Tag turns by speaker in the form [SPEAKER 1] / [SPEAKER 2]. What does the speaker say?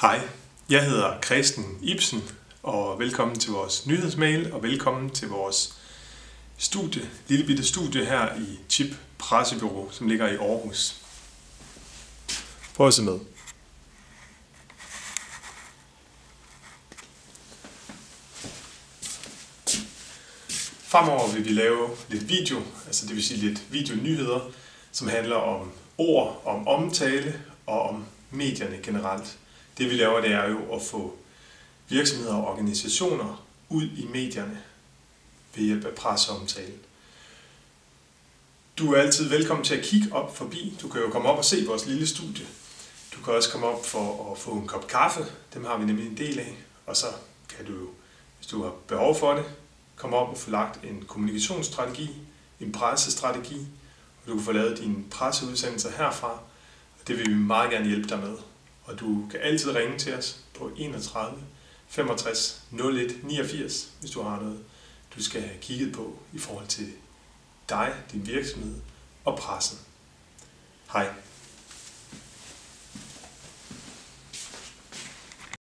[SPEAKER 1] Hej, jeg hedder Christen Ibsen, og velkommen til vores nyhedsmail, og velkommen til vores studie, lille bitte studie her i Chip Pressebureau, som ligger i Aarhus. Prøv at se med. Fremover vil vi lave lidt video, altså det vil sige lidt videonyheder, som handler om ord, om omtale og om medierne generelt. Det vi laver, det er jo at få virksomheder og organisationer ud i medierne ved hjælp af presseomtale. Du er altid velkommen til at kigge op forbi. Du kan jo komme op og se vores lille studie. Du kan også komme op for at få en kop kaffe. Dem har vi nemlig en del af. Og så kan du, hvis du har behov for det, komme op og få lagt en kommunikationsstrategi, en pressestrategi, og du kan få lavet dine presseudsendelser herfra. Og det vil vi meget gerne hjælpe dig med. Og du kan altid ringe til os på 31 65 01 89, hvis du har noget, du skal have kigget på i forhold til dig, din virksomhed og pressen. Hej.